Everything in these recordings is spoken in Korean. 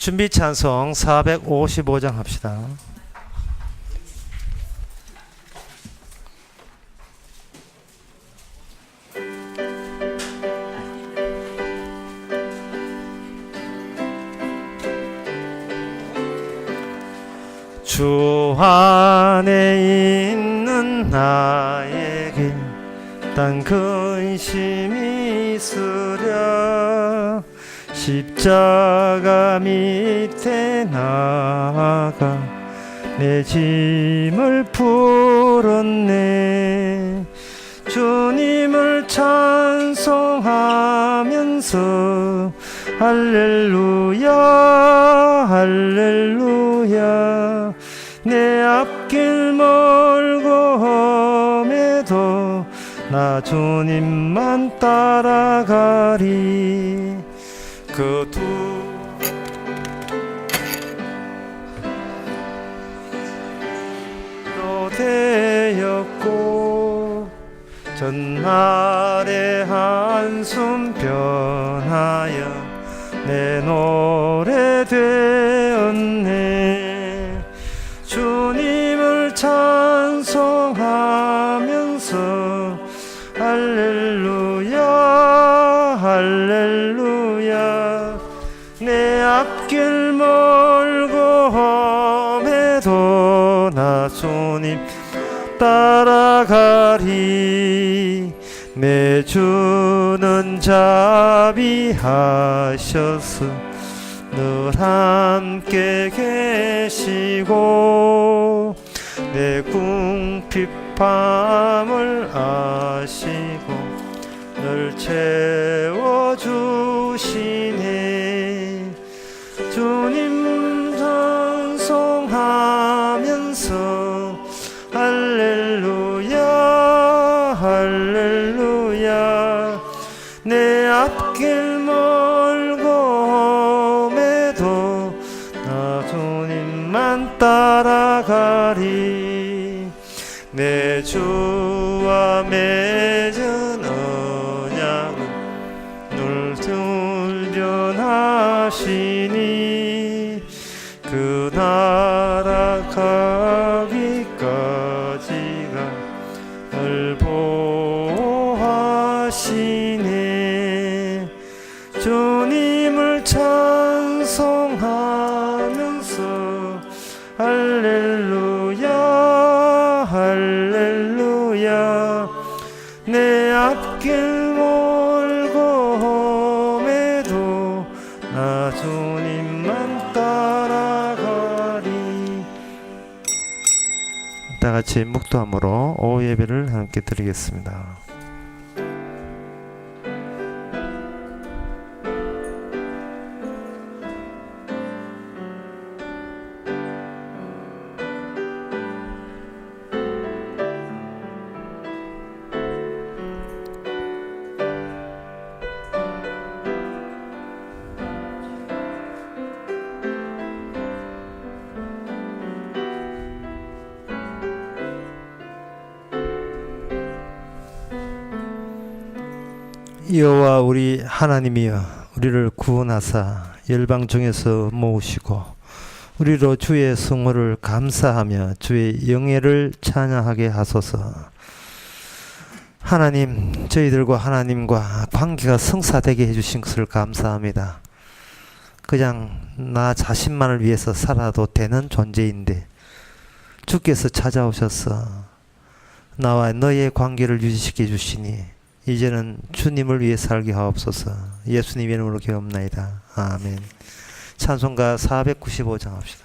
준비 찬송 455장 합시다. 주 안에 있는 나에게 딴 근심이 있으랴. 십자가 밑에 나아가 내 짐을 풀었네. 주님을 찬송하면서 할렐루야 할렐루야. 내 앞길 멀고 험해도 나 주님만 따라가리. 그 두로 되었고 전날의 한숨 변하여 내 노래 되었네. 주님을 찬송하면서 할렐루야 할렐루야. 내 앞길 멀고 험해도 나 주님 따라가리. 내 주는 자비하셔서 늘 함께 계시고 내 궁핍함을 아시고 늘 채워주시네. 주님 찬송하면서 할렐루야 할렐루야. 내 앞길 멀고 험해도 나 주님만 따라가리. 내 주와 맺은 언약은 늘 dur변하시니 그 나라 가기까지가 늘 보호하시네. 주님을 찬송하면서 할렐루야 할렐루야. 내 앞길 멀고 험해도 나 주님만 따라가리. 다같이 묵도함으로 오후 예배를 함께 드리겠습니다. 여호와 우리 하나님이여, 우리를 구원하사 열방 중에서 모으시고 우리로 주의 성호를 감사하며 주의 영예를 찬양하게 하소서. 하나님, 저희들과 하나님과 관계가 성사되게 해주신 것을 감사합니다. 그냥 나 자신만을 위해서 살아도 되는 존재인데 주께서 찾아오셔서 나와 너의 관계를 유지시켜 주시니 이제는 주님을 위해 살게 하옵소서. 예수님의 이름으로 기도합나이다. 아멘. 찬송가 495장 합시다.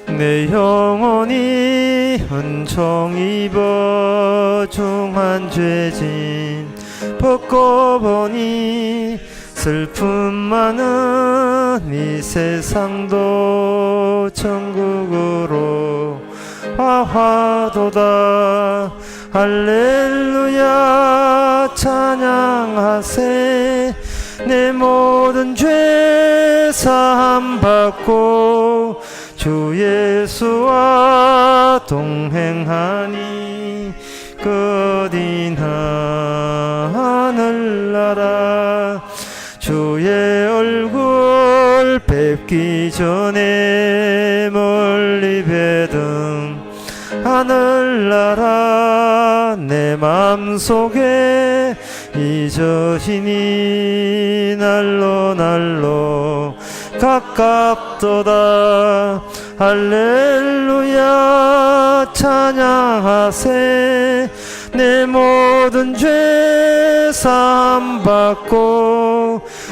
내 영혼이 은총 입어 중한 죄진 벗고 보니 슬픔 많은 이 세상도 천국으로 화화도다. 할렐루야 찬양하세. 내 모든 죄 사함 받고 주 예수와 동행하니 끝인 하늘나라. 주의 얼굴 뵙기 전에 멀리 뵈던 하늘나라. 내 맘속에 잊어지니 날로 날로 가깝도다. 할렐루야 찬양하세. 내 모든 죄 사함받고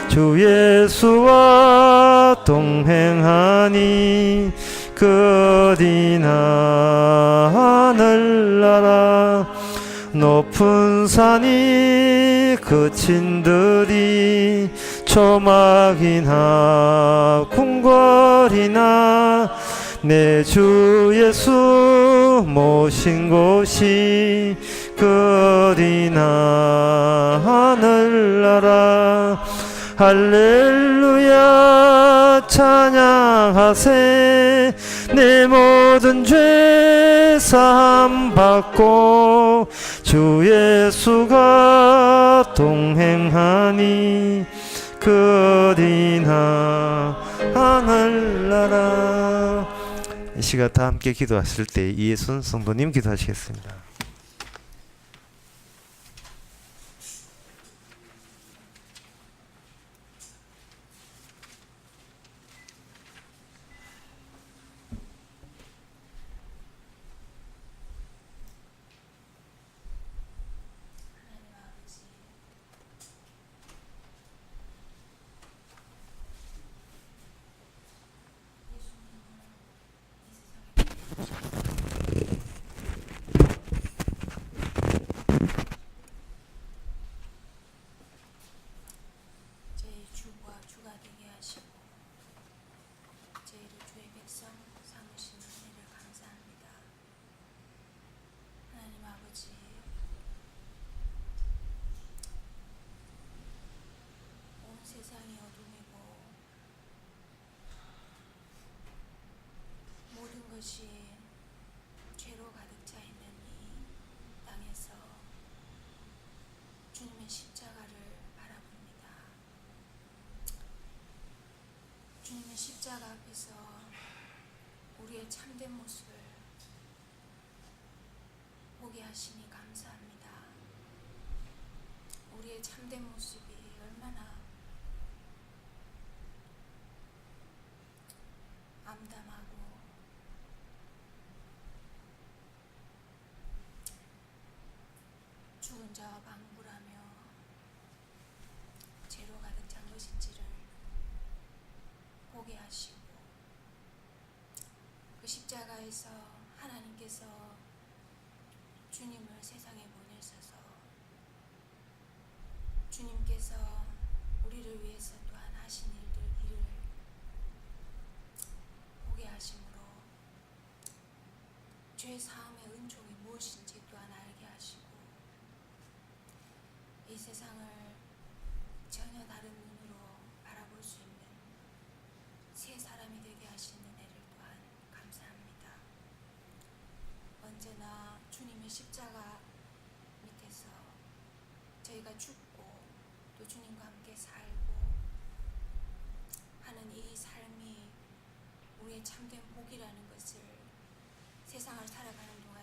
주 예수와 동행하니 끝인 하늘나라. 높은 산이 그친들이 초막이나 궁궐이나 내 주 예수 모신 곳이 끝인 하늘나라. 할렐루야 찬양하세. 내 모든 죄 사함받고 주 예수가 동행하니 끝인 하늘나라. 이 시간 다 함께 기도하실 때 이예순 성도님 기도하시겠습니다. 저희 주와 주가 되게 하시고 저희를 주의 백성 삼으신 은혜를 감사합니다. 하나님 아버지, 온 세상이 어둠이고 모든 것이 죄로 가득 차 있는 이 땅에서 주님의 십자가를 바라봅니다. 주님의 십자가 앞에서 우리의 참된 모습을 보게 하시니 감사합니다. 우리의 참된 모습이 얼마나 암담하고 죽은 자와 방불하며 죄로 가득 찬 것인지를 보게 하시고 그 십자가에서 하나님께서 주님을 세상에 보내셔서 주님께서 우리를 위해서 또한 하신 일을 보게 하심으로 죄 사함의 은총이 무엇인지 또한 알게 하시고 이 세상을 전혀 다른 눈으로 바라볼 수 있는 새 사람이 되게 하신 은혜를 또한 감사합니다. 언제나 주님의 십자가 밑에서 저희가 죽고 또 주님과 함께 살고 하는 이 삶이 우리의 참된 복이라는 것을 세상을 살아가는 동안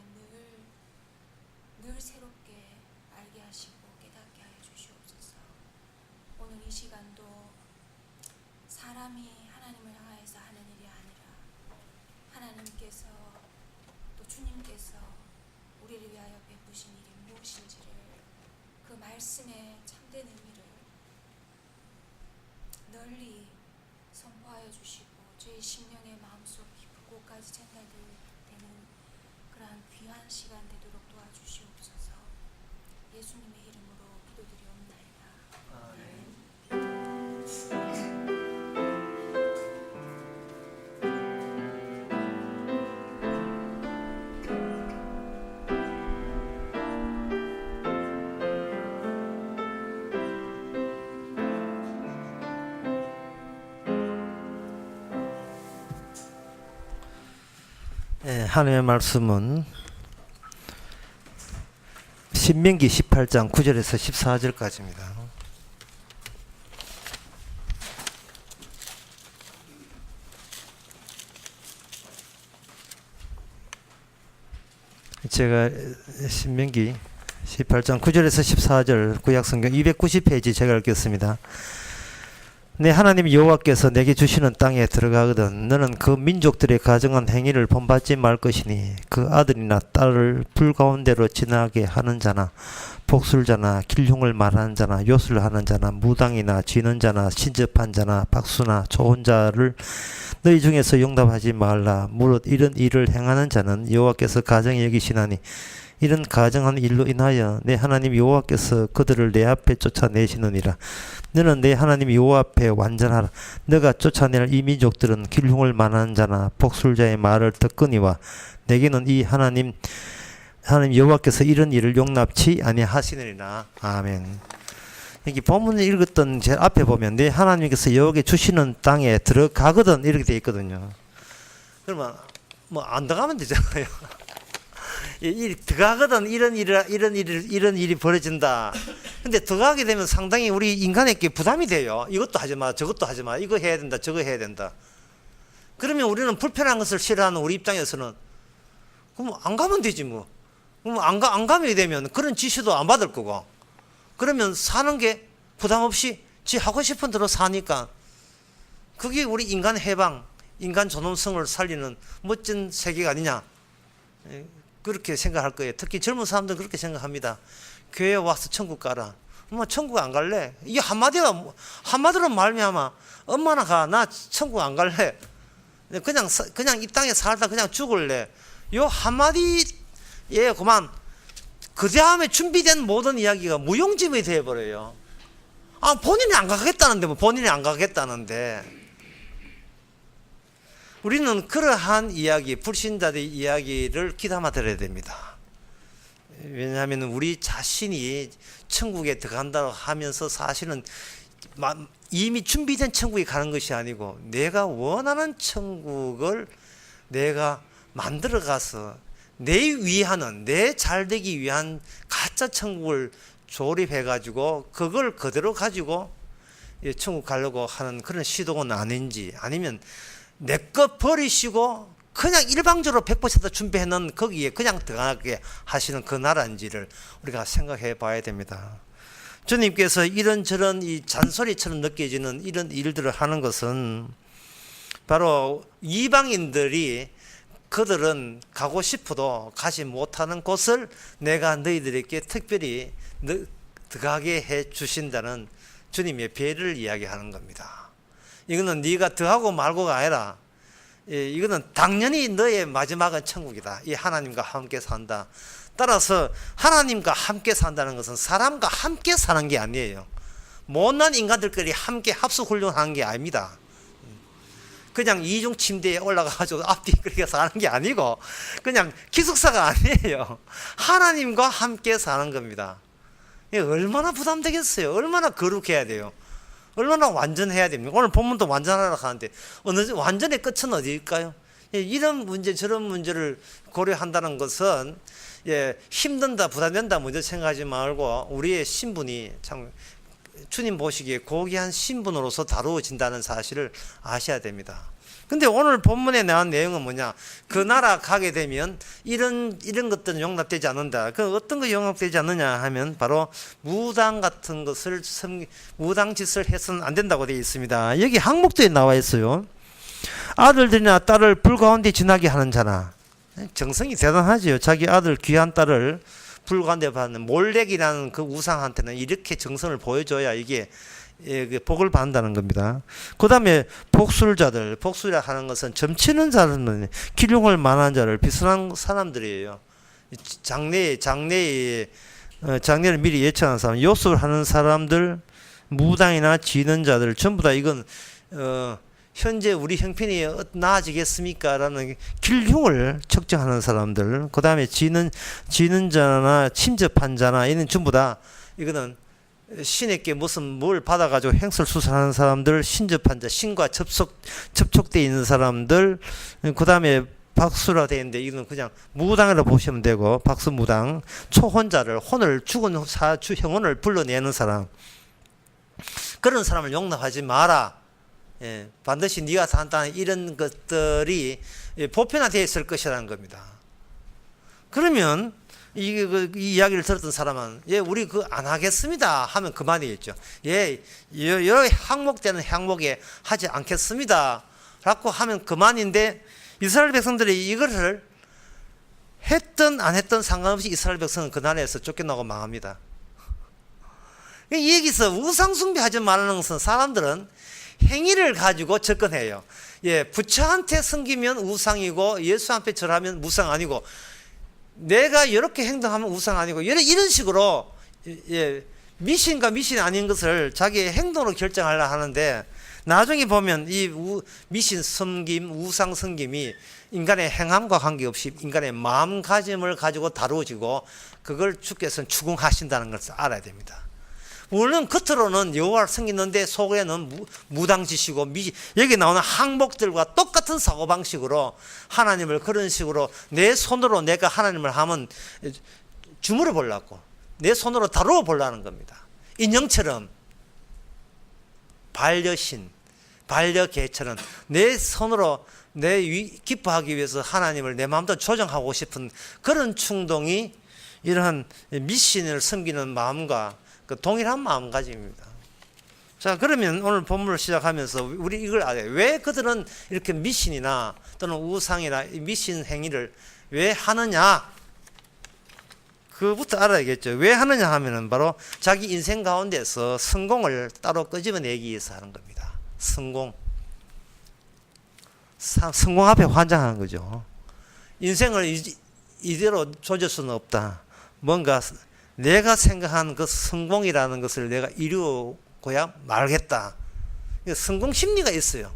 늘 새롭게 알게 하시고 깨닫게 하여 주시옵소서. 오늘 이 시간도 사람이 하나님을 향하여서 하는 일이 아니라 하나님께서 또 주님께서 우리를 위하여 베푸신 일이 무엇인지를 그 말씀의 참된 의미를 널리 선포하여 주시고 저희 심령의 마음속 깊은 곳까지 전달되는 그러한 귀한 시간 되도록 도와주시옵소서. 예수님의 이름으로 기도드리옵나이다. 아멘. 하나님의 말씀은 신명기 18장 9절에서 14절까지입니다. 제가 신명기 18장 9절에서 14절 구약성경 290페이지 제가 읽겠습니다. 내 하나님 여호와께서 내게 주시는 땅에 들어가거든 너는 그 민족들의 가정한 행위를 본받지 말 것이니 그 아들이나 딸을 불 가운데로 지나게 하는 자나 복술자나 길흉을 말하는 자나 요술을 하는 자나 무당이나 쥐는 자나 신접한 자나 박수나 좋은 자를 너희 중에서 용납하지 말라. 무릇 이런 일을 행하는 자는 여호와께서 가정히 여기시나니 이런 가정한 일로 인하여 내 하나님 여호와께서 그들을 내 앞에 쫓아내시느니라. 너는 내 하나님 여호와 앞에 완전하라. 너가 쫓아낼 이 민족들은 길흉을 말하는 자나 복술자의 말을 듣거니와 내게는 이 하나님 여호와께서 이런 일을 용납치 아니하시느니라. 아멘. 여기 본문을 읽었던 제 앞에 보면 내 하나님께서 여호와께 주시는 땅에 들어가거든 이렇게 돼 있거든요. 그러면 뭐 안 들어가면 되잖아요. 이 들어가거든 이런 일이 벌어진다. 근데 들어가게 되면 상당히 우리 인간에게 부담이 돼요. 이것도 하지 마, 저것도 하지 마, 이거 해야 된다, 저거 해야 된다. 그러면 우리는 불편한 것을 싫어하는 우리 입장에서는 그럼 안 가면 되지 뭐. 그럼 안 가게 되면 그런 지시도 안 받을 거고. 그러면 사는 게 부담 없이 지 하고 싶은 대로 사니까 그게 우리 인간 해방, 인간 존엄성을 살리는 멋진 세계가 아니냐. 그렇게 생각할 거예요. 특히 젊은 사람들은 그렇게 생각합니다. 교회에 와서 천국 가라. 엄마 천국 안 갈래? 이게 한마디로 말미암아 엄마나 가. 나 천국 안 갈래. 그냥 이 땅에 살다 그냥 죽을래. 요 한마디에 그만 그 다음에 준비된 모든 이야기가 무용지물이 되어버려요. 본인이 안 가겠다는데 뭐 본인이 안 가겠다는데 우리는 그러한 이야기, 불신자들의 이야기를 귀담아 들어야 됩니다. 왜냐하면 우리 자신이 천국에 들어간다고 하면서 사실은 이미 준비된 천국에 가는 것이 아니고 내가 원하는 천국을 내가 만들어 가서 내 잘되기 위한 가짜 천국을 조립해 가지고 그걸 그대로 가지고 천국 가려고 하는 그런 시도는 아닌지, 아니면 내 것 버리시고 그냥 일방적으로 100% 준비해 놓은 거기에 그냥 들어가게 하시는 그 나라인지를 우리가 생각해 봐야 됩니다. 주님께서 이런저런 이 잔소리처럼 느껴지는 이런 일들을 하는 것은 바로 이방인들이 그들은 가고 싶어도 가지 못하는 곳을 내가 너희들에게 특별히 들어가게 해 주신다는 주님의 배를 이야기하는 겁니다. 이거는 네가 더하고 말고가 아니라 이거는 당연히 너의 마지막은 천국이다. 이 하나님과 함께 산다. 따라서 하나님과 함께 산다는 것은 사람과 함께 사는 게 아니에요. 못난 인간들끼리 함께 합숙훈련하는 게 아닙니다. 그냥 이중 침대에 올라가가지고 앞뒤 그렇게 사는 게 아니고 그냥 기숙사가 아니에요. 하나님과 함께 사는 겁니다. 얼마나 부담되겠어요. 얼마나 거룩해야 돼요. 얼마나 완전해야 됩니까? 오늘 본문도 완전하라고 하는데 완전의 끝은 어디일까요? 이런 문제 저런 문제를 고려한다는 것은 힘든다 부담된다 먼저 생각하지 말고 우리의 신분이 참 주님 보시기에 고귀한 신분으로서 다루어진다는 사실을 아셔야 됩니다. 근데 오늘 본문에 나온 내용은 뭐냐? 그 나라 가게 되면 이런 것들은 용납되지 않는다. 그 어떤 거 용납되지 않느냐 하면 바로 무당 같은 것을 무당 짓을 해서는 안 된다고 되어 있습니다. 여기 항목도에 나와 있어요. 아들들이나 딸을 불 가운데 지나게 하는 자나. 정성이 대단하지요. 자기 아들 귀한 딸을 불 가운데 받는 몰렉이라는 그 우상한테는 이렇게 정성을 보여줘야 이게 복을 받는다는 겁니다. 그 다음에 복술자들, 복술이라 하는 것은 점치는 자는 기륭을 만한 자를 비슷한 사람들이에요. 장래를 미리 예측하는 사람, 요술하는 사람들, 무당이나 지는 자들 전부 다 이건 현재 우리 형편이 나아지겠습니까? 라는 길흉을 측정하는 사람들, 그 다음에 지는 자나 침접한 자나 이는 전부 다 이거는 신에게 뭘 받아가지고 행설수설하는 사람들, 신접한 자, 신과 접촉되어 있는 사람들, 그 다음에 박수라 되어 있는데 이건 그냥 무당이라고 보시면 되고, 박수무당. 초혼자를, 혼을, 죽은 형혼을 불러내는 사람, 그런 사람을 용납하지 마라. 예, 반드시 네가 산다는 이런 것들이 보편화되어 있을 것이라는 겁니다. 그러면 이 이야기를 들었던 사람은, 예, 우리 그 안 하겠습니다 하면 그만이겠죠. 예, 여러 항목되는 항목에 하지 않겠습니다 라고 하면 그만인데, 이스라엘 백성들이 이것을 했든 안 했든 상관없이 이스라엘 백성은 그 나라에서 쫓겨나고 망합니다. 이 얘기서 우상숭배하지 말라는 것은 사람들은 행위를 가지고 접근해요. 예, 부처한테 섬기면 우상이고 예수한테 절하면 우상 아니고, 내가 이렇게 행동하면 우상 아니고, 이런 식으로, 예, 미신과 미신이 아닌 것을 자기의 행동으로 결정하려 하는데, 나중에 보면 이 미신 섬김, 우상 섬김이 인간의 행함과 관계없이 인간의 마음가짐을 가지고 다루어지고, 그걸 주께서는 추궁하신다는 것을 알아야 됩니다. 물론 겉으로는 여호와를 섬기는데 속에는 무당짓이고, 여기 나오는 항목들과 똑같은 사고방식으로 하나님을 그런 식으로 내 손으로 내가 하나님을 하면 주물어 보려고, 내 손으로 다루어 보려는 겁니다. 인형처럼, 반려신, 반려개처럼 내 손으로 기뻐하기 위해서 하나님을 내 마음대로 조정하고 싶은 그런 충동이 이러한 미신을 섬기는 마음과 그 동일한 마음가짐입니다. 자, 그러면 오늘 본문을 시작하면서 우리 이걸 알아요. 왜 그들은 이렇게 미신이나 또는 우상이나 미신 행위를 왜 하느냐? 그부터 알아야겠죠. 왜 하느냐 하면은 바로 자기 인생 가운데서 성공을 따로 끄집어내기 위해서 하는 겁니다. 성공 앞에 환장하는 거죠. 인생을 이대로 조질 수는 없다. 뭔가 내가 생각한 그 성공이라는 것을 내가 이루고야 말겠다. 성공 심리가 있어요.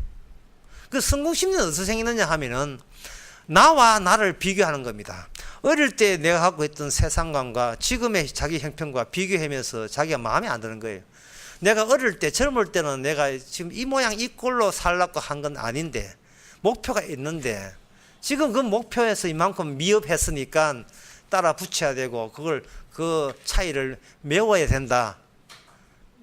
그 성공 심리는 어디서 생기느냐 하면은 나와 나를 비교하는 겁니다. 어릴 때 내가 갖고 있던 세상관과 지금의 자기 형편과 비교하면서 자기가 마음에 안 드는 거예요. 내가 어릴 때, 젊을 때는 내가 지금 이 모양 이 꼴로 살라고 한 건 아닌데, 목표가 있는데, 지금 그 목표에서 이만큼 미흡했으니까 따라 붙여야 되고, 그 차이를 메워야 된다.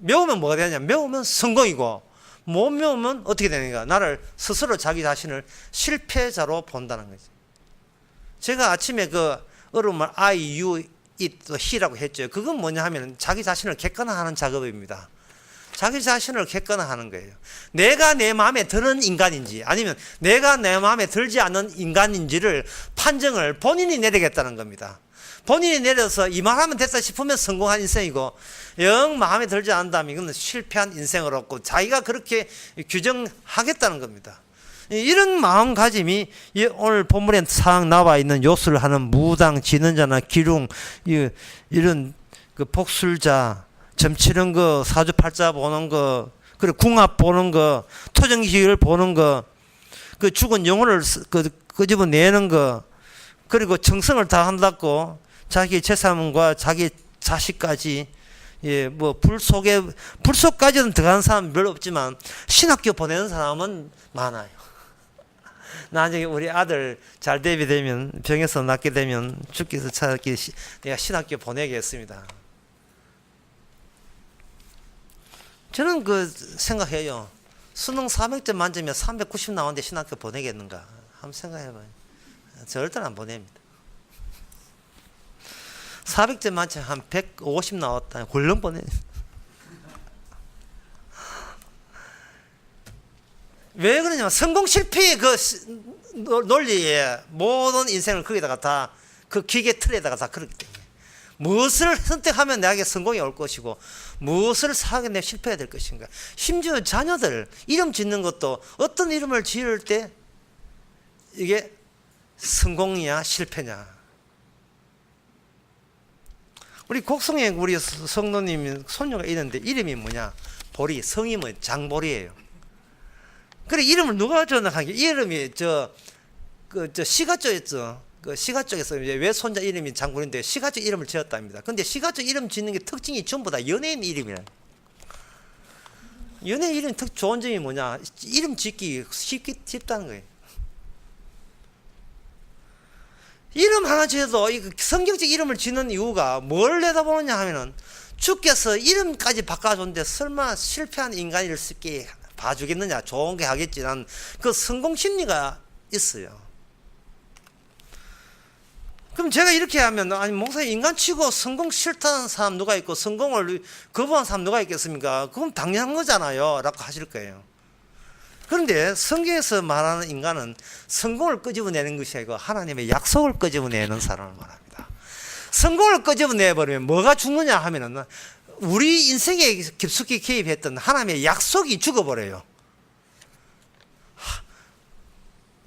메우면 뭐가 되냐? 메우면 성공이고, 못 메우면 어떻게 되는가? 나를 스스로 자기 자신을 실패자로 본다는 거지. 제가 아침에 그 어려움을 I, you, it, he라고 했죠. 그건 뭐냐 하면 자기 자신을 객관화하는 작업입니다. 자기 자신을 객관화하는 거예요. 내가 내 마음에 드는 인간인지 아니면 내가 내 마음에 들지 않는 인간인지를 판정을 본인이 내리겠다는 겁니다. 본인이 내려서 이 말하면 됐다 싶으면 성공한 인생이고, 영 마음에 들지 않는다면 이건 실패한 인생을 얻고, 자기가 그렇게 규정하겠다는 겁니다. 이런 마음가짐이 오늘 본문에 상 나와 있는 요술을 하는 무당, 지능자나 기룽, 이런 그 복술자, 점치는 거, 사주팔자 보는 거, 그리고 궁합 보는 거, 토정기를 보는 거, 그 죽은 영혼을 끄집어내는 거, 그리고 정성을 다한다고 자기 재산과 자기 자식까지, 예, 뭐 불속까지는 들어가는 사람은 별로 없지만 신학교 보내는 사람은 많아요. 나중에 우리 아들 잘 대비되면, 병에서 낫게 되면 주께서 찾기 내가 신학교 보내겠습니다. 저는 그 생각해요. 수능 400점 만점에 390 나오는데 신학교 보내겠는가? 한번 생각해봐요. 절대 안 보냅니다. 400점 만점에 한 150 나왔다. 골룸 보내. 왜 그러냐면 성공 실패의 그 논리에 모든 인생을 거기다가 다 그 기계 틀에다가 다 그렇기 때문에 무엇을 선택하면 내게 성공이 올 것이고 무엇을 사하게 내가 실패해야 될 것인가. 심지어 자녀들 이름 짓는 것도 어떤 이름을 지을 때 이게 성공이냐 실패냐. 우리 곡성에 우리 성도님 손녀가 있는데 이름이 뭐냐? 보리. 성이 뭐 장보리예요. 그래 이름을 누가 정한 게 이름이 저 시가 쪽였죠. 그 시가 쪽에서 이제 왜 손자 이름이 장보리인데 시가 쪽 이름을 지었답니다. 근데 시가 쪽 이름 짓는 게 특징이 전부 다 연예인 이름이라. 연예인 이름 좋은 점이 뭐냐? 이름 짓기 쉽다는 거예요. 이름 하나 지어도 이 성경적 이름을 짓는 이유가 뭘 내다보느냐 하면은 주께서 이름까지 바꿔줬는데 설마 실패한 인간을 쉽게 봐주겠느냐, 좋은 게 하겠지. 난 그 성공 심리가 있어요. 그럼 제가 이렇게 하면, 아니 목사님 인간치고 성공 싫다는 사람 누가 있고 성공을 거부한 사람 누가 있겠습니까? 그건 당연한 거잖아요 라고 하실 거예요. 그런데 성경에서 말하는 인간은 성공을 끄집어내는 것이 아니고 하나님의 약속을 끄집어내는 사람을 말합니다. 성공을 끄집어내버리면 뭐가 죽느냐 하면은 우리 인생에 깊숙이 개입했던 하나님의 약속이 죽어버려요.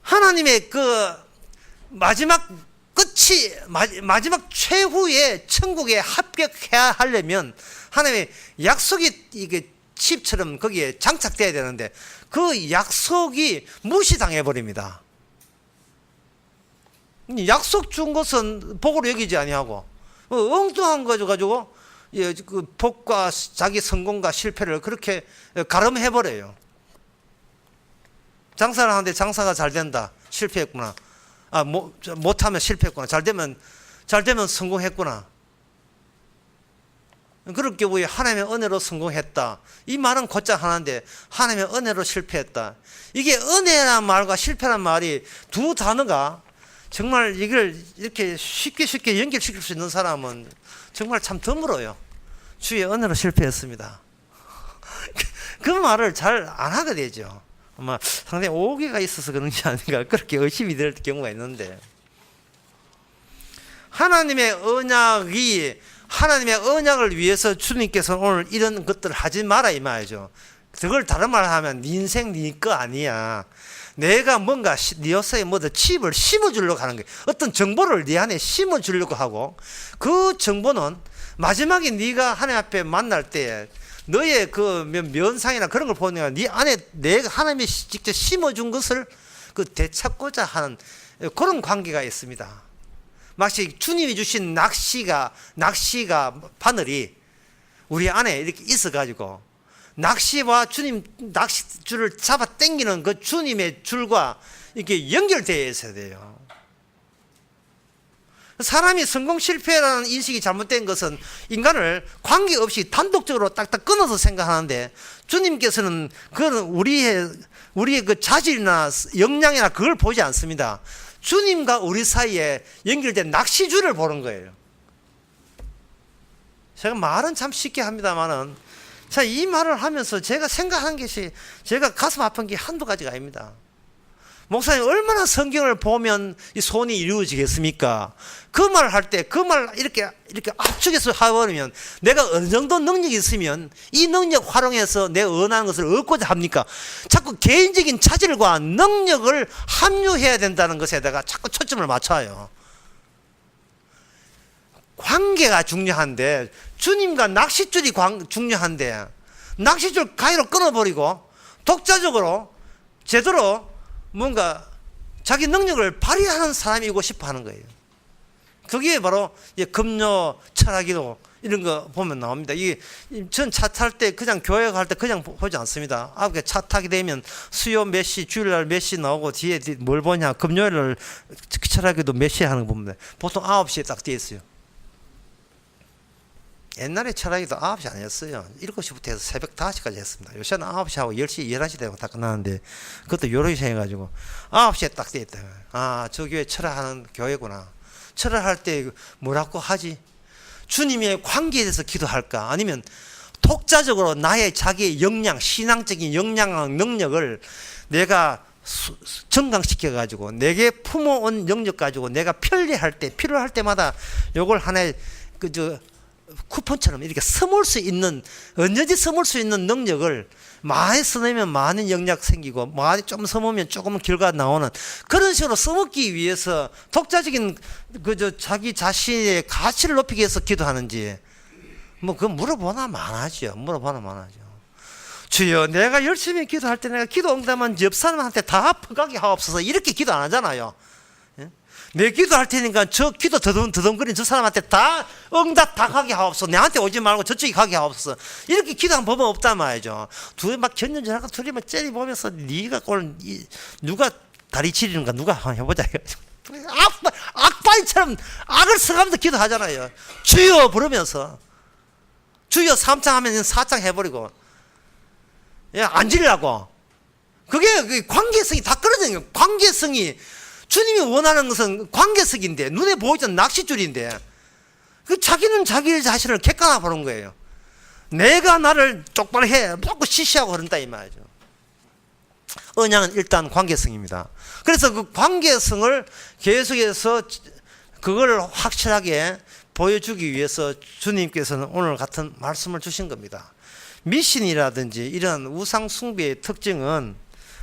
하나님의 그 마지막 끝이, 마지막 최후의 천국에 합격해야 하려면 하나님의 약속이 이게 칩처럼 거기에 장착돼야 되는데 그 약속이 무시당해 버립니다. 약속 준 것은 복으로 여기지 아니하고 엉뚱한 거 가지고 그 복과 자기 성공과 실패를 그렇게 가름해 버려요. 장사를 하는데 장사가 잘 된다, 실패했구나. 못하면 실패했구나. 잘 되면 성공했구나. 그럴 경우에 하나님의 은혜로 성공했다. 이 말은 곧장 하나인데 하나님의 은혜로 실패했다. 이게 은혜란 말과 실패란 말이 두 단어가 정말 이걸 이렇게 쉽게 연결시킬 수 있는 사람은 정말 참 드물어요. 주의 은혜로 실패했습니다. 그 말을 잘 안 하게 되죠. 아마 상당히 오해가 있어서 그런 게 아닌가 그렇게 의심이 될 경우가 있는데, 하나님의 언약을 위해서 주님께서 오늘 이런 것들을 하지 마라 이 말이죠. 그걸 다른 말로 하면 네 인생 네 거 아니야. 내가 뭔가 네 요새에 칩을 심어주려고 하는 거예요. 어떤 정보를 네 안에 심어주려고 하고, 그 정보는 마지막에 네가 하나님 앞에 만날 때 너의 그 면상이나 그런 걸 보니까 네 안에 내가 하나님이 직접 심어준 것을 그 되찾고자 하는 그런 관계가 있습니다. 마치 주님이 주신 낚시가 바늘이 우리 안에 이렇게 있어가지고 낚시와 주님 낚시줄을 잡아 당기는 그 주님의 줄과 이렇게 연결되어 있어야 돼요. 사람이 성공 실패라는 인식이 잘못된 것은 인간을 관계없이 단독적으로 딱딱 끊어서 생각하는데, 주님께서는 그건 우리의 그 자질이나 역량이나 그걸 보지 않습니다. 주님과 우리 사이에 연결된 낚시줄을 보는 거예요. 제가 말은 참 쉽게 합니다만은, 자, 이 말을 하면서 제가 생각한 것이, 제가 가슴 아픈 게 한두 가지가 아닙니다. 목사님, 얼마나 성경을 보면 이 소원이 이루어지겠습니까? 그 말 할 때, 그 말 이렇게 압축해서 해버리면 내가 어느 정도 능력이 있으면 이 능력 활용해서 내 원하는 것을 얻고자 합니까? 자꾸 개인적인 차질과 능력을 합류해야 된다는 것에다가 자꾸 초점을 맞춰요. 관계가 중요한데, 주님과 낚싯줄이 중요한데, 낚싯줄 가위로 끊어버리고 독자적으로 제대로 뭔가 자기 능력을 발휘하는 사람이고 싶어 하는 거예요. 그게 바로 금요 철학기도 이런 거 보면 나옵니다. 전 차 탈 때 그냥 교회 갈 때 그냥 보지 않습니다. 차 타게 되면 수요 몇 시, 주일날 몇 시 나오고 뒤에 뭘 보냐, 금요일날 철학기도 몇 시에 하는 거 보면 보통 9시에 딱 되어 있어요. 옛날에 철학기도 9시 아니었어요. 7시부터 해서 새벽 5시까지 했습니다. 요새는 9시하고 10시, 11시 되고 다 끝나는데, 그것도 여러 시 해가지고 9시에 딱 돼 있다. 아, 저 교회 철학하는 교회구나. 철학할 때 뭐라고 하지? 주님의 관계에 대해서 기도할까? 아니면 독자적으로 나의 자기의 역량, 신앙적인 역량, 능력을 내가 정강시켜가지고 내게 품어온 영역 가지고 내가 편리할 때, 필요할 때마다 요걸 하나의 쿠폰처럼 이렇게 써볼 수 있는, 언제든지 써볼 수 있는 능력을 많이 써내면 많은 영역 생기고, 많이 좀 써보면 조금 결과 나오는 그런 식으로 써먹기 위해서 독자적인 자기 자신의 가치를 높이기 위해서 기도하는지, 그거 물어보나 마나죠. 주여, 내가 열심히 기도할 때 내가 기도 응답한 옆 사람한테 다 퍼가게 하옵소서, 이렇게 기도 안 하잖아요. 내 기도할 테니까 저 기도 더듬거리는 저 사람한테 다 응답 다 가게 하옵소서, 내한테 오지 말고 저쪽에 가게 하옵소서, 이렇게 기도한 법은 없단 말이죠. 둘이 막 견전전하고 둘이 막 째리보면서 네가 오늘 누가 다리 치리는가 누가 한번 해보자. 악바 꽐라이처럼 악을 써가면서 기도하잖아요. 주여 부르면서. 주여 3창 하면 4창 해버리고. 앉으려고. 그게 관계성이 다 끊어지는 거예요. 관계성이, 주님이 원하는 것은 관계성인데, 눈에 보이지 않는 낚싯줄인데, 자기는 자기 자신을 객관화 보는 거예요. 내가 나를 똑바로 해. 자꾸 시시하고 그런다, 이 말이죠. 언약은 일단 관계성입니다. 그래서 그 관계성을 계속해서 그걸 확실하게 보여주기 위해서 주님께서는 오늘 같은 말씀을 주신 겁니다. 미신이라든지 이런 우상 숭배의 특징은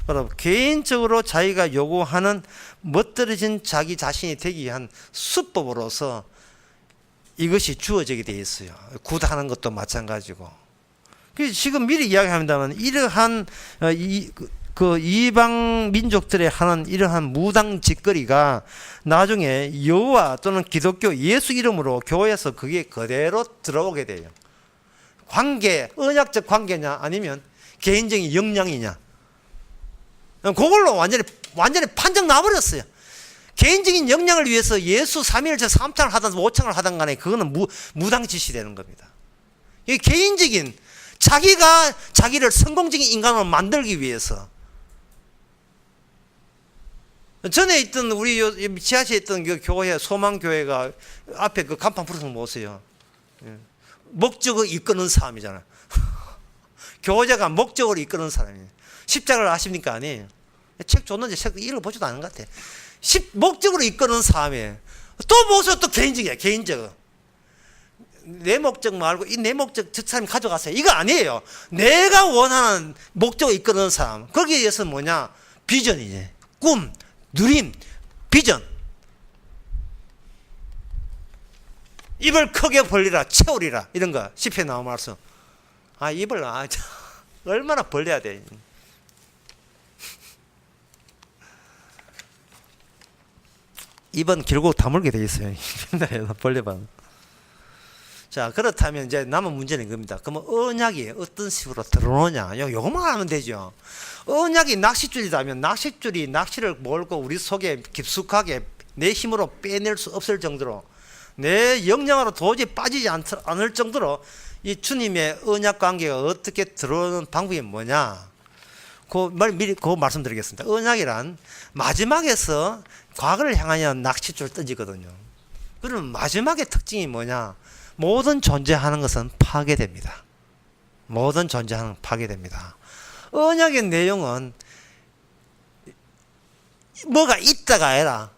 바로 개인적으로 자기가 요구하는 멋들어진 자기 자신이 되기 위한 수법으로서 이것이 주어지게 되어 있어요. 굿하는 것도 마찬가지고. 지금 미리 이야기합니다만 이러한 그 이방 민족들의 하는 이러한 무당 짓거리가 나중에 여호와 또는 기독교 예수 이름으로 교회에서 그게 그대로 들어오게 돼요. 관계, 언약적 관계냐 아니면 개인적인 역량이냐. 그걸로 완전히 판정 나버렸어요. 개인적인 역량을 위해서 예수 3일째 3창을 하든 5창을 하든 간에 그거는 무당짓이 되는 겁니다. 이게 개인적인 자기가 자기를 성공적인 인간으로 만들기 위해서. 전에 있던 우리 지하실에 있던 그 교회 소망교회가 앞에 그 간판 풀어서 보세요. 목적을 이끄는 사람이잖아요. 교제가 목적을 이끄는 사람이에요. 십자가를 아십니까? 아니에요. 책 줬는데 책 읽어보지도 않은 것 같아. 목적으로 이끄는 사람이에요. 또 보세요. 또 개인적이야. 개인적. 내 목적 말고 이 내 목적 저 사람이 가져가세요. 이거 아니에요. 내가 원하는 목적을 이끄는 사람. 거기에 의해서 뭐냐? 비전이지. 꿈, 누림, 비전. 입을 크게 벌리라, 채우리라. 이런 거. 시편에 나온 말씀. 입을 얼마나 벌려야 돼. 입은 결국 다물게 돼 있어요. 벌려봐. 자, 그렇다면 이제 남은 문제는 이겁니다. 그러면 언약이 어떤 식으로 들어오냐? 요것만 하면 되죠. 언약이 낚싯줄이라면 낚싯줄이 낚시를 몰고 우리 속에 깊숙하게 내 힘으로 빼낼 수 없을 정도로 내 역량으로 도저히 빠지지 않을 정도로 이 주님의 언약 관계가 어떻게 들어오는 방법이 뭐냐? 미리 말씀드리겠습니다. 언약이란 마지막에서 과거를 향하여 낚싯줄 던지거든요. 그러면 마지막의 특징이 뭐냐? 모든 존재하는 것은 파괴됩니다. 모든 존재하는 것은 파괴됩니다. 언약의 내용은 뭐가 있다가 아니라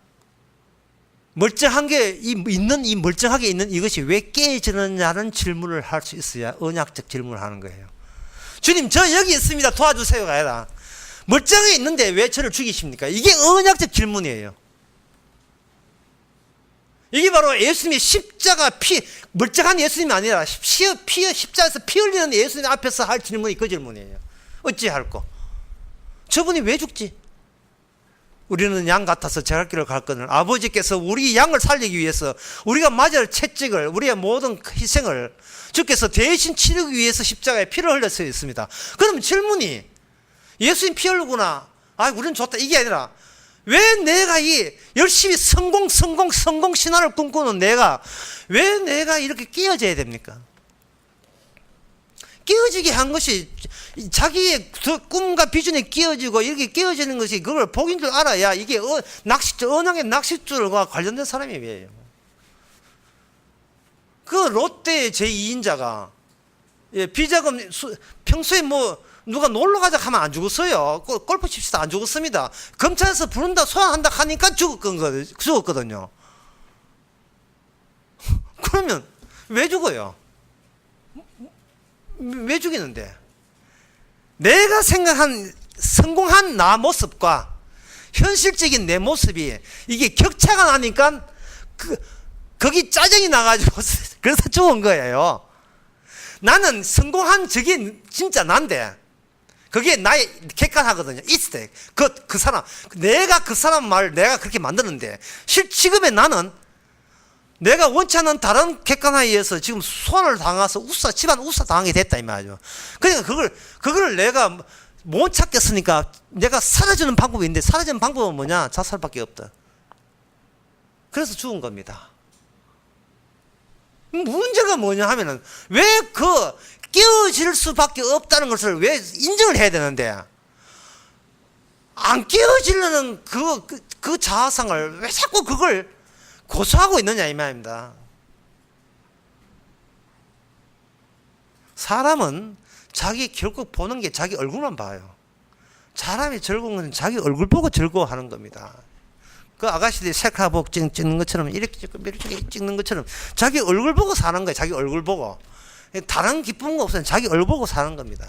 멀쩡한 게 있는 이 멀쩡하게 있는 이것이 왜 깨지느냐는 질문을 할 수 있어야 언약적 질문을 하는 거예요. 주님, 저 여기 있습니다. 도와주세요가 아니라 멀쩡하게 있는데 왜 저를 죽이십니까? 이게 언약적 질문이에요. 이게 바로 예수님의 십자가 멀쩡한 예수님이 아니라 십자가에서 피 흘리는 예수님 앞에서 할 질문이 그 질문이에요. 어찌할꼬? 저분이 왜 죽지? 우리는 양 같아서 제갈길을 갈 거는 아버지께서 우리 양을 살리기 위해서 우리가 맞을 채찍을 우리의 모든 희생을 주께서 대신 치르기 위해서 십자가에 피를 흘렸어 있습니다. 그럼 질문이 예수님 피 흘리구나. 우리는 좋다. 이게 아니라 왜 내가 이 열심히 성공 신화를 꿈꾸는 왜 내가 이렇게 끼어져야 됩니까? 끼어지게 한 것이 자기의 꿈과 비전에 끼어지고 이렇게 끼어지는 것이 그걸 복인 줄 알아야 이게 언약의 낚싯줄과 관련된 사람이에요. 그 롯데의 제2인자가 비자금 평소에 누가 놀러 가자 하면 안 죽었어요. 골프 칩시다 안 죽었습니다. 검찰에서 부른다 소환한다 하니까 죽었거든요. 그러면 왜 죽어요? 왜 죽이는데? 내가 생각한 성공한 나 모습과 현실적인 내 모습이 이게 격차가 나니까 거기 짜증이 나가지고 그래서 죽은 거예요. 나는 성공한 저게 진짜 난데 그게 나의 객관하거든요. 있을 때 그 사람 내가 그 사람 말 내가 그렇게 만드는데 지금의 나는 내가 원치 않는 다른 객관화에 의해서 지금 소환을 당해서 집안 우사 당하게 됐다 이 말이죠. 그러니까 그걸 내가 못 찾겠으니까 내가 사라지는 방법이 있는데 사라지는 방법은 뭐냐? 자살밖에 없다. 그래서 죽은 겁니다. 문제가 뭐냐 하면은 왜 그 깨어질 수밖에 없다는 것을 왜 인정을 해야 되는데 안 깨어지려는 그 자아상을 왜 자꾸 그걸 고수하고 있느냐 이 말입니다. 사람은 자기 결국 보는 게 자기 얼굴만 봐요. 사람이 즐거운 건 자기 얼굴 보고 즐거워하는 겁니다. 그 아가씨들이 셀카복 찍는 것처럼 이렇게 찍고 이렇게 찍는 것처럼 자기 얼굴 보고 사는 거예요. 자기 얼굴 보고. 다른 기쁜 거 없어요. 자기 얼굴 보고 사는 겁니다.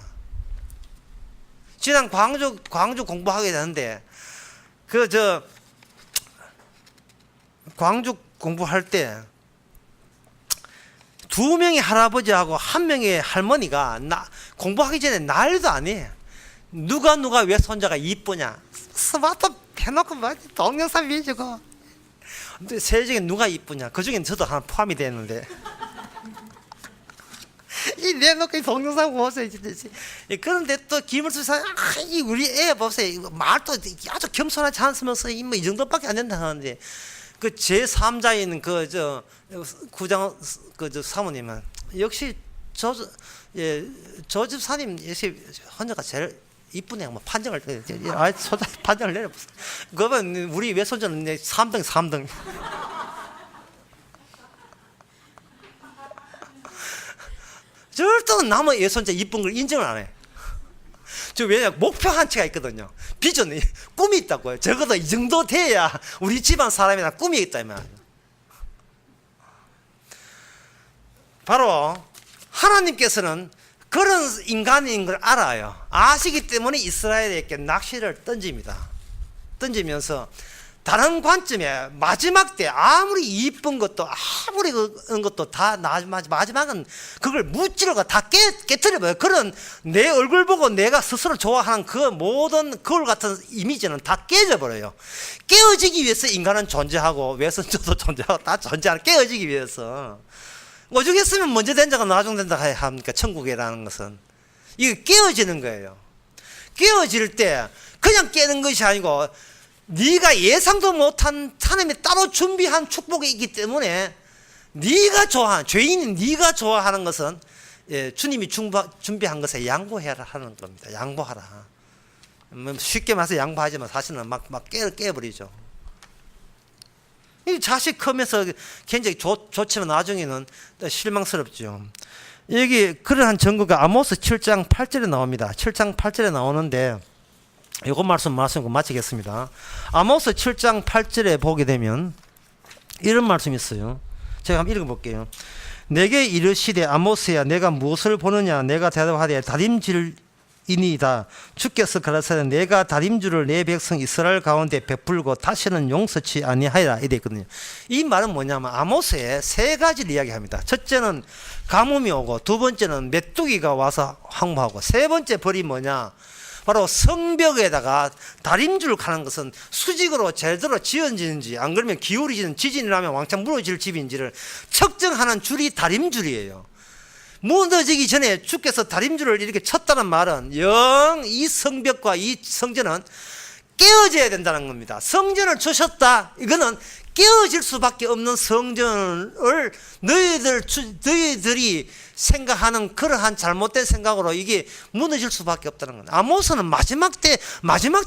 지난 광주 공부하게 되는데 광주 공부할 때 2명의 할아버지하고 1명의 할머니가 공부하기 전에 난리도 아니에요. 누가 왜 손자가 이쁘냐 스마트폰 해놓고 막 동영상 비주고 근데 세 중에 누가 이쁘냐 그 중에 저도 하나 포함이 되는데 이 내놓고 동영상 보세요. 그런데 또 김을수 사람 이 우리 애 보세요. 말도 아주 겸손하지 않으면서 이 정도밖에 안 된다 하는데 그 제3자인 구장 사모님은 역시 저 집사님 역시 혼자가 제일 이쁘네. 뭐 판정을 판정을 내려보세요. 그러면 우리 외손자는 3등. 절대 남의 외손자 이쁜 걸 인정을 안 해. 왜냐 목표 한치가 있거든요. 비전이 꿈이 있다고요. 적어도 이 정도 돼야 우리 집안 사람이나 꿈이 있다 이 말이에요. 바로 하나님께서는 그런 인간인 걸 알아요. 아시기 때문에 이스라엘에게 낚시를 던지면서 다른 관점에 마지막 때 아무리 이쁜 것도 아무리 그런 것도 다 마지막은 그걸 무찌르고 다 깨트려버려요. 그런 내 얼굴 보고 내가 스스로 좋아하는 그 모든 그걸 같은 이미지는 다 깨져버려요. 깨어지기 위해서 인간은 존재하고 외선조도 존재하고 다 존재하는 깨어지기 위해서 오죽했으면 먼저 된 자가 나중 된 자가 합니까? 천국이라는 것은 이게 깨어지는 거예요. 깨어질 때 그냥 깨는 것이 아니고 네가 예상도 못한 하나님이 따로 준비한 축복이 있기 때문에 네가 좋아하는 죄인인 네가 좋아하는 것은 주님이 준비한 것에 양보해라 하는 겁니다. 양보하라. 쉽게 말해서 양보하지만 사실은 막 깨버리죠. 이 자식 크면서 굉장히 좋지만 나중에는 실망스럽죠. 여기 그러한 증거가 아모스 7장 8절에 나옵니다. 7장 8절에 나오는데 이거 말씀하고 마치겠습니다. 아모스 7장 8절에 보게 되면 이런 말씀이 있어요. 제가 한번 읽어볼게요. 내게 이르시되 아모스야 내가 무엇을 보느냐 내가 대답하되 다림질이니이다. 주께서 가라사대 내가 다림줄을 내 백성 이스라엘 가운데 베풀고 다시는 용서치 아니하리라 이래 있거든요. 이 말은 뭐냐면 아모스의 세 가지를 이야기합니다. 첫째는 가뭄이 오고 두 번째는 메뚜기가 와서 황무하고 세 번째 벌이 뭐냐 바로 성벽에다가 다림줄을 가는 것은 수직으로 제대로 지어지는지 안 그러면 기울이지는 지진이 나면 왕창 무너질 집인지를 측정하는 줄이 다림줄이에요. 무너지기 전에 주께서 다림줄을 이렇게 쳤다는 말은 영 이 성벽과 이 성전은 깨어져야 된다는 겁니다. 성전을 주셨다. 이거는 깨어질 수밖에 없는 성전을 너희들이 생각하는 그러한 잘못된 생각으로 이게 무너질 수밖에 없다는 겁니다. 아모스는 마지막 때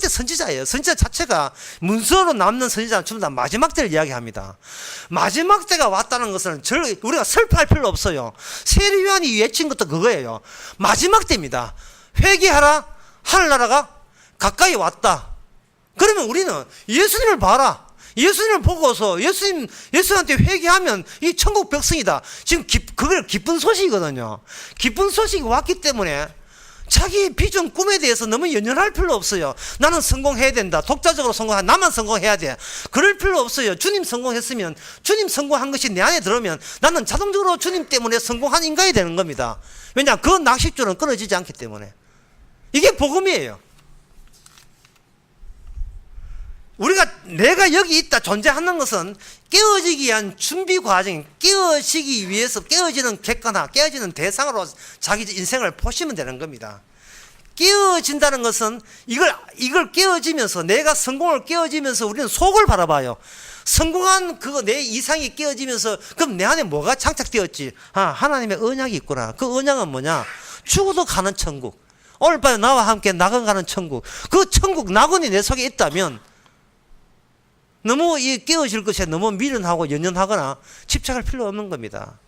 선지자예요. 선지자 자체가 문서로 남는 선지자는 전부 다 마지막 때를 이야기합니다. 마지막 때가 왔다는 것은 우리가 슬퍼할 필요 없어요. 세례요한이 외친 것도 그거예요. 마지막 때입니다. 회개하라. 하늘나라가 가까이 왔다. 그러면 우리는 예수님을 봐라. 예수님을 보고서 예수한테 회개하면 이 천국 백성이다. 지금 그걸 기쁜 소식이거든요. 기쁜 소식이 왔기 때문에 자기 비전 꿈에 대해서 너무 연연할 필요 없어요. 나는 성공해야 된다. 독자적으로 나만 성공해야 돼. 그럴 필요 없어요. 주님 성공했으면 주님 성공한 것이 내 안에 들어오면 나는 자동적으로 주님 때문에 성공한 인간이 되는 겁니다. 왜냐? 그 낚싯줄은 끊어지지 않기 때문에. 이게 복음이에요. 내가 여기 있다 존재하는 것은 깨어지기 위한 준비 과정, 깨어지기 위해서 깨어지는 객관화, 깨어지는 대상으로 자기 인생을 보시면 되는 겁니다. 깨어진다는 것은 이걸 깨어지면서 내가 성공을 깨어지면서 우리는 속을 바라봐요. 성공한 그거 내 이상이 깨어지면서 그럼 내 안에 뭐가 장착되었지? 하나님의 언약이 있구나. 그 언약은 뭐냐? 죽어도 가는 천국. 오늘 밤에 나와 함께 낙원가는 천국. 그 천국 낙원이 내 속에 있다면 너무 이 깨어질 것에 너무 미련하고 연연하거나 집착할 필요 없는 겁니다.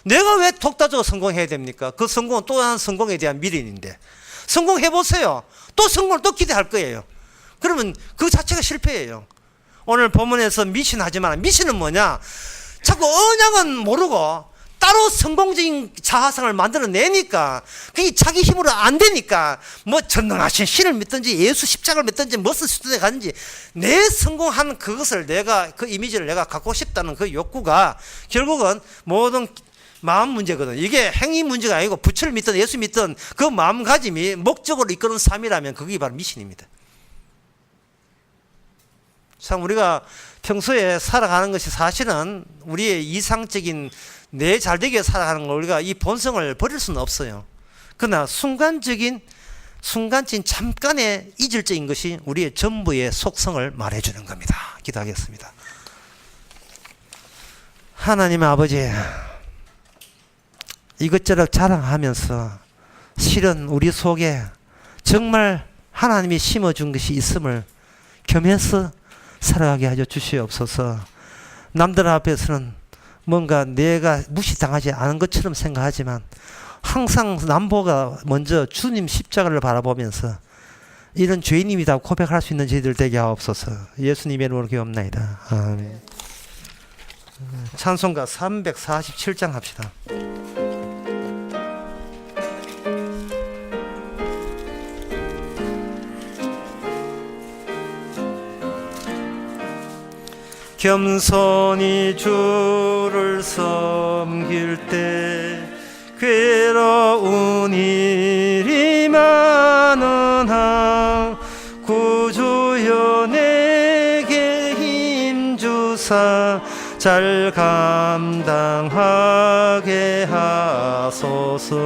내가 왜 독다적으로 성공해야 됩니까? 그 성공은 또 다른 성공에 대한 미련인데 성공해보세요. 또 성공을 또 기대할 거예요. 그러면 그 자체가 실패예요. 오늘 본문에서 미신하지 마라. 미신은 뭐냐? 자꾸 언약은 모르고 따로 성공적인 자아상을 만들어내니까 그게 자기 힘으로 안 되니까 뭐 전능하신 신을 믿든지 예수 십자가를 믿든지 무슨 수준에 가든지 내 성공한 그것을 내가 그 이미지를 내가 갖고 싶다는 그 욕구가 결국은 모든 마음 문제거든. 이게 행위 문제가 아니고 부처를 믿든 예수 믿든 그 마음가짐이 목적으로 이끄는 삶이라면 그게 바로 미신입니다. 참 우리가 평소에 살아가는 것이 사실은 우리의 이상적인 내 잘되게 살아가는 걸 우리가 이 본성을 버릴 수는 없어요. 그러나 순간적인 잠깐의 이질적인 것이 우리의 전부의 속성을 말해주는 겁니다. 기도하겠습니다. 하나님 아버지, 이것저것 자랑하면서 실은 우리 속에 정말 하나님이 심어준 것이 있음을 겸해서 살아가게 하여 주시옵소서. 남들 앞에서는 뭔가 내가 무시당하지 않은 것처럼 생각하지만 항상 남보가 먼저 주님 십자가를 바라보면서 이런 죄인입니다 고백할 수 있는 저희들 되게 하옵소서. 예수님의 이름으로 기도합나이다. 아멘. 찬송가 347장 합시다. 겸손히 주를 섬길 때 괴로운 일이 많으나 구주여 내게 힘주사 잘 감당하게 하소서.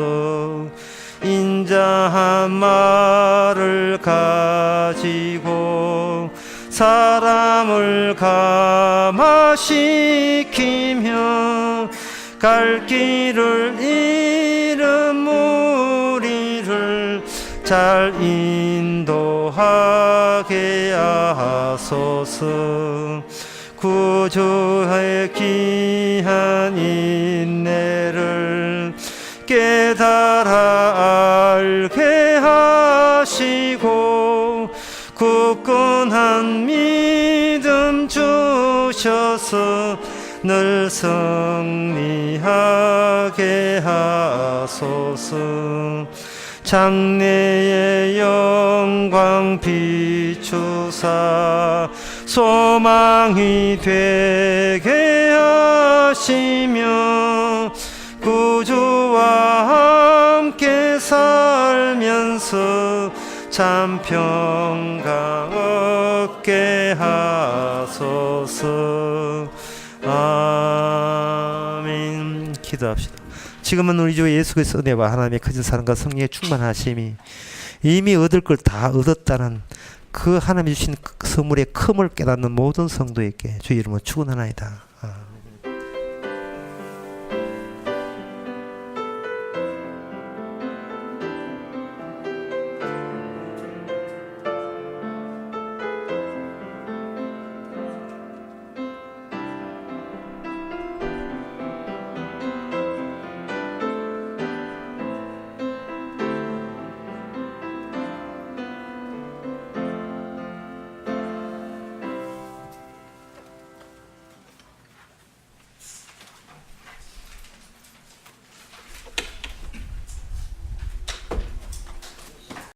인자한 말을 가지고 사람을 감화시키며 갈 길을 잃은 무리를 잘 인도하게 하소서. 구주의 귀한 인내를 깨달아 알게 하시고 굳건한 믿음 주셔서 늘 승리하게 하소서. 장래의 영광 비추사 소망이 되게 하시며 구주와 함께 살면서 참 평강 얻게 하소서. 아멘. 기도합시다. 지금은 우리 주 예수 그리스도의 은혜와 하나님의 크신 사랑과 성령의 충만하심이 이미 얻을 걸 다 얻었다는 그 하나님이 주신 선물의 큼을 깨닫는 모든 성도에게 주의 이름으로 축원하나이다.